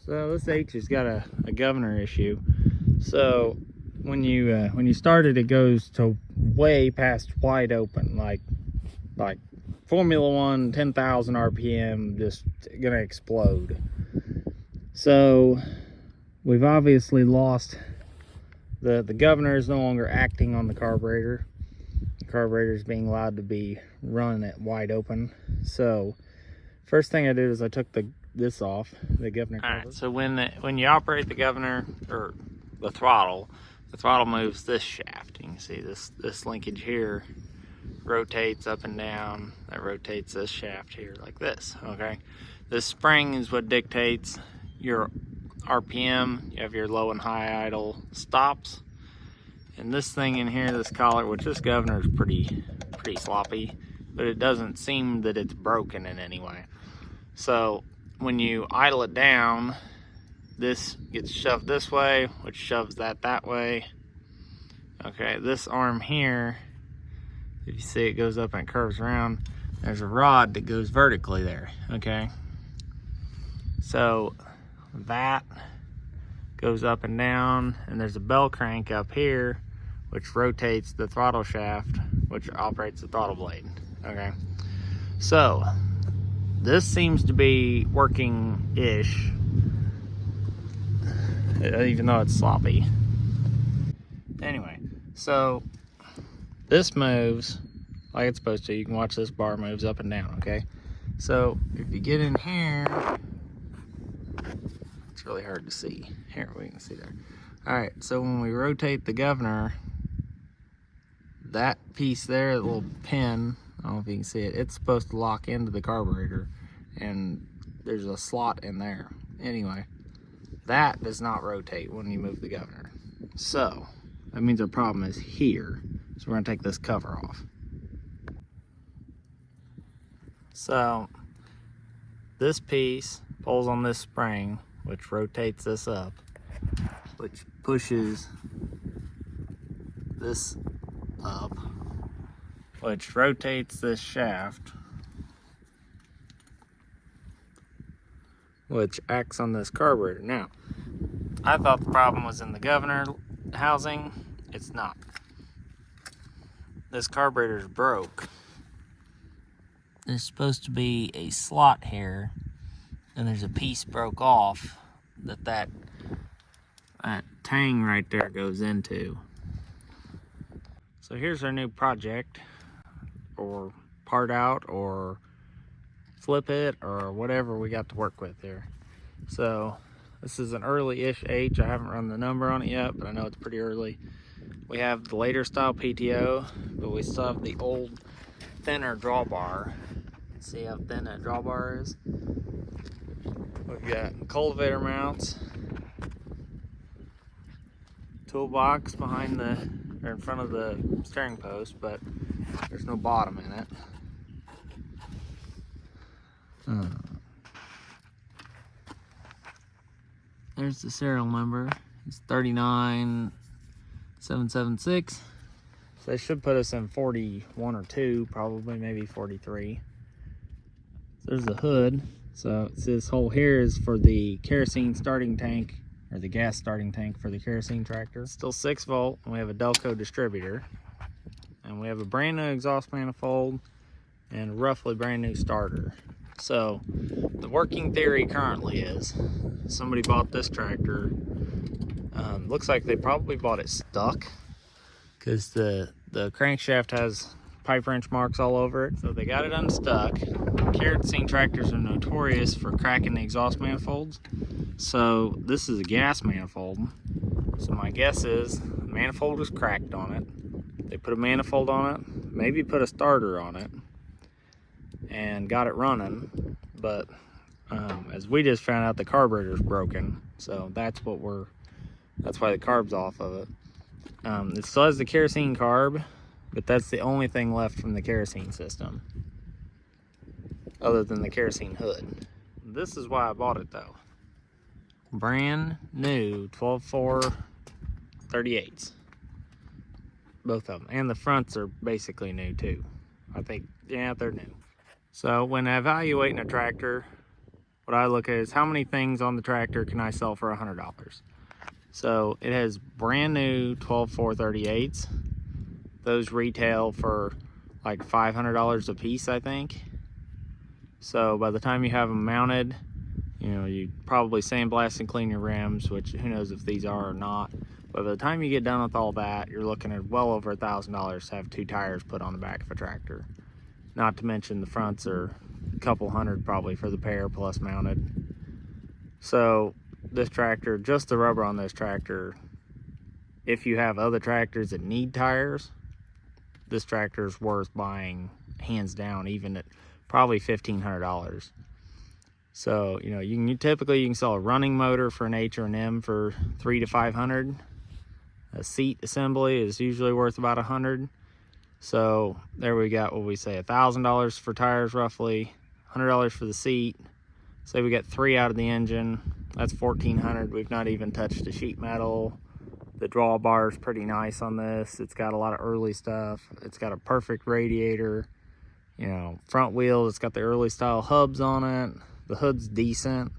So this H has got a governor issue. So when you start it, it goes to way past wide open, like Formula One, 10,000 RPM, just gonna explode. So we've obviously lost the governor is no longer acting on the carburetor. The carburetor is being allowed to be run at wide open. So first thing I did is I took this off, the governor cover. All right, so when you operate the governor or the throttle moves this shaft. You can see this linkage here rotates up and down. That rotates this shaft here like this, okay? This spring is what dictates your RPM. You have your low and high idle stops. And this thing in here, this collar, which this governor is pretty sloppy, but it doesn't seem that it's broken in any way. So when you idle it down, this gets shoved this way, which shoves that way. Okay, this arm here, if you see it goes up and it curves around, there's a rod that goes vertically there, okay? So that goes up and down, and there's a bell crank up here, which rotates the throttle shaft, which operates the throttle blade, okay? So this seems to be working-ish, even though it's sloppy. Anyway, so this moves like it's supposed to. You can watch this bar moves up and down, okay? So if you get in here, it's really hard to see. Here, we can see there. All right, so when we rotate the governor, that piece there, the little pin, I don't know if you can see it, it's supposed to lock into the carburetor, and there's a slot in there. Anyway, that does not rotate when you move the governor. So that means our problem is here. So we're gonna take this cover off. So this piece pulls on this spring, which rotates this up, which pushes this up, which rotates this shaft, which acts on this carburetor. Now, I thought the problem was in the governor housing. It's not. This carburetor's broke. There's supposed to be a slot here, and there's a piece broke off that tang right there goes into. So here's our new project, or part out, or flip it, or whatever we got to work with here. So this is an early-ish H. I haven't run the number on it yet, but I know it's pretty early. We have the later style PTO, but we still have the old thinner drawbar. See how thin that drawbar is? We've got cultivator mounts, toolbox behind or in front of the steering post, but there's no bottom in it. There's the serial number. It's 39776. So they should put us in 41 or 2, probably, maybe 43. There's the hood. So this hole here is for the kerosene starting tank, or the gas starting tank for the kerosene tractor. It's still 6 volt, and we have a Delco distributor. And we have a brand new exhaust manifold and a roughly brand new starter. So the working theory currently is somebody bought this tractor. Looks like they probably bought it stuck, because the crankshaft has pipe wrench marks all over it. So they got it unstuck. Kerosene tractors are notorious for cracking the exhaust manifolds. So this is a gas manifold. So my guess is the manifold was cracked on it. They put a manifold on it, maybe put a starter on it, and got it running. But as we just found out, the carburetor's broken. So that's why the carb's off of it. It still has the kerosene carb, but that's the only thing left from the kerosene system, other than the kerosene hood. This is why I bought it though. Brand new 12.4 38s. Both of them. And the fronts are basically new too. I think, yeah, they're new. So when evaluating a tractor, what I look at is how many things on the tractor can I sell for $100. So it has brand new 12-438s. Those retail for like $500 a piece, I think. So by the time you have them mounted, you know, you probably sandblast and clean your rims, which who knows if these are or not. But by the time you get done with all that, you're looking at well over $1,000 to have 2 tires put on the back of a tractor. Not to mention the fronts are a couple hundred probably for the pair plus mounted. So this tractor, just the rubber on this tractor, if you have other tractors that need tires, this tractor is worth buying hands down, even at probably $1,500. So, you know, typically you can sell a running motor for an H or an M for $300 to $500. A seat assembly is usually worth about $100. So there we got, what we say, $1,000 for tires roughly, $100 for the seat. Say we get 3 out of the engine, that's $1,400. We've not even touched the sheet metal. The drawbar is pretty nice on this. It's got a lot of early stuff. It's got a perfect radiator. You know, front wheel, it's got the early style hubs on it. The hood's decent.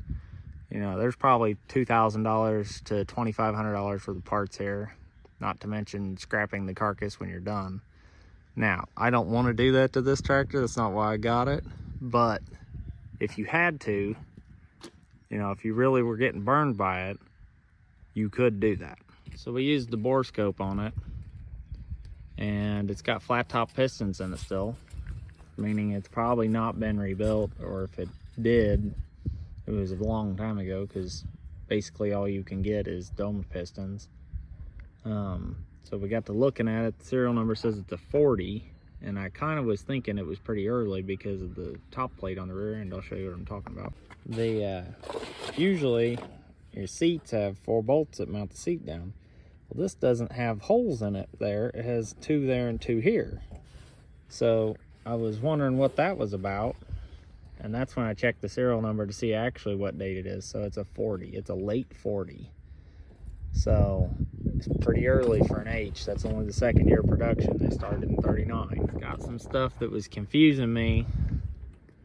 You know, there's probably $2,000 to $2,500 for the parts here. Not to mention scrapping the carcass when you're done. Now, I don't want to do that to this tractor. That's not why I got it. But if you had to, you know, if you really were getting burned by it, you could do that. So we used the bore scope on it, and it's got flat top pistons in it still, meaning it's probably not been rebuilt, or if it did, it was a long time ago, because basically all you can get is domed pistons. So we got to looking at it. The serial number says it's a 40, and I kind of was thinking it was pretty early because of the top plate on the rear end. I'll show you what I'm talking about. Usually your seats have 4 bolts that mount the seat down. Well, this doesn't have holes in it there. It has 2 there and 2 here. So I was wondering what that was about. And that's when I checked the serial number to see actually what date it is. So it's a 40. It's a late 40. So it's pretty early for an H. That's only the 2nd year of production. They started in 39. Got some stuff that was confusing me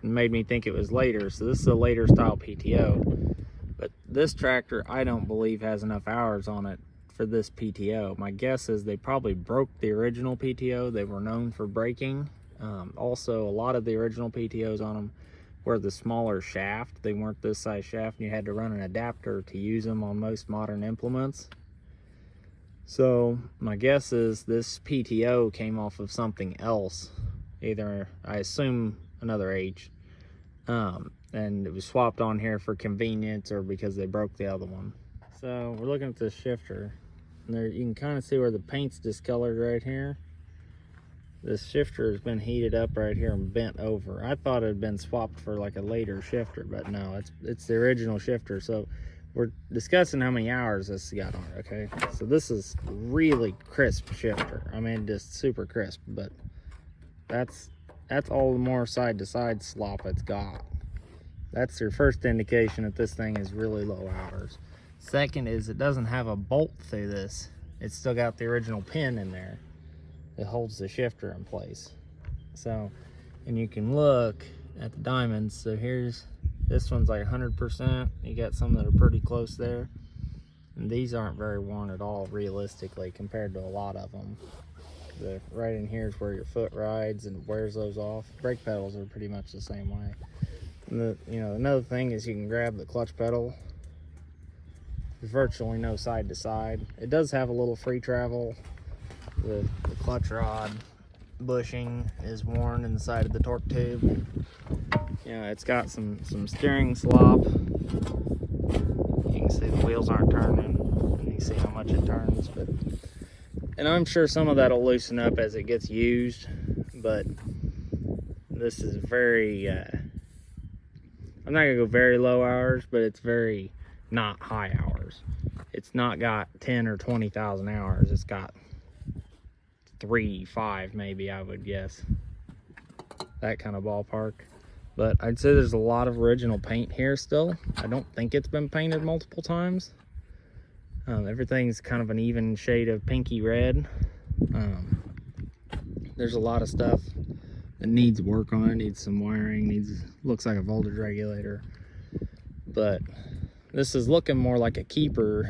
and made me think it was later. So this is a later style PTO. But this tractor, I don't believe has enough hours on it for this PTO. My guess is they probably broke the original PTO. They were known for breaking. Also, a lot of the original PTOs on them were the smaller shaft. They weren't this size shaft, and you had to run an adapter to use them on most modern implements. So my guess is this PTO came off of something else, either, I assume, another H, and it was swapped on here for convenience or because they broke the other one. So we're looking at this shifter, and there you can kind of see where the paint's discolored right here. This shifter has been heated up right here and bent over. I thought it had been swapped for like a later shifter, but no, it's the original shifter. So we're discussing how many hours this got on it, okay? So this is really crisp shifter. I mean, just super crisp, but that's all the more side to side slop it's got. That's your first indication that this thing is really low hours. Second is it doesn't have a bolt through this. It's still got the original pin in there. It holds the shifter in place. So, and you can look at the diamonds. So here's, this one's like 100%. You got some that are pretty close there. And these aren't very worn at all, realistically, compared to a lot of them. Right in here is where your foot rides and wears those off. Brake pedals are pretty much the same way. And another thing is you can grab the clutch pedal. There's virtually no side to side. It does have a little free travel. The clutch rod bushing is worn in the side of the torque tube. It's got some steering slop. You can see the wheels aren't turning. You can see how much it turns, and I'm sure some of that'll loosen up as it gets used. But this is very, I'm not gonna go very low hours, but it's very not high hours. It's not got 10 or 20,000 hours. It's got 3, 5 maybe, I would guess. That kind of ballpark. But I'd say there's a lot of original paint here still. I don't think it's been painted multiple times. Everything's kind of an even shade of pinky red. There's a lot of stuff that needs work on it. Needs some wiring. Looks like a voltage regulator. but this is looking more like a keeper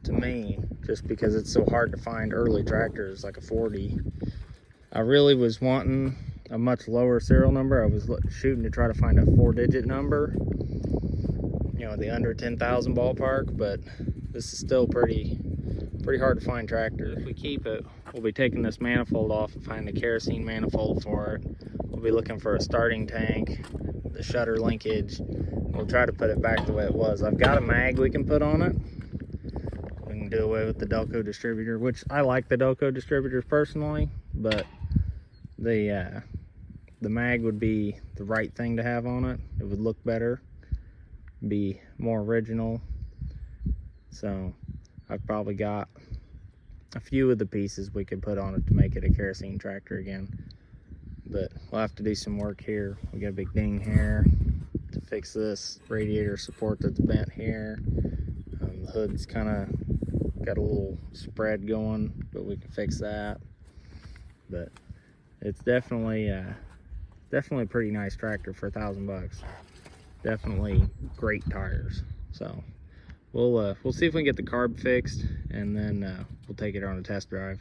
to me, just because it's so hard to find early tractors like a 40. I really was wanting a much lower serial number. I was shooting to try to find a 4-digit number, you know, the under 10,000 ballpark, but this is still pretty hard to find tractor. If we keep it, we'll be taking this manifold off and finding a kerosene manifold for it. We'll be looking for a starting tank, the shutter linkage. We'll try to put it back the way it was. I've got a mag we can put on it. We can do away with the Delco distributor, which I like the Delco distributors personally, but the mag would be the right thing to have on it. It would look better, be more original. So I've probably got a few of the pieces we could put on it to make it a kerosene tractor again, but we'll have to do some work here. We got a big ding here to fix this radiator support that's bent here. The hood's kind of got a little spread going, but we can fix that. But it's definitely a pretty nice tractor for $1,000. Definitely great tires. So we'll see if we can get the carb fixed, and then we'll take it on a test drive.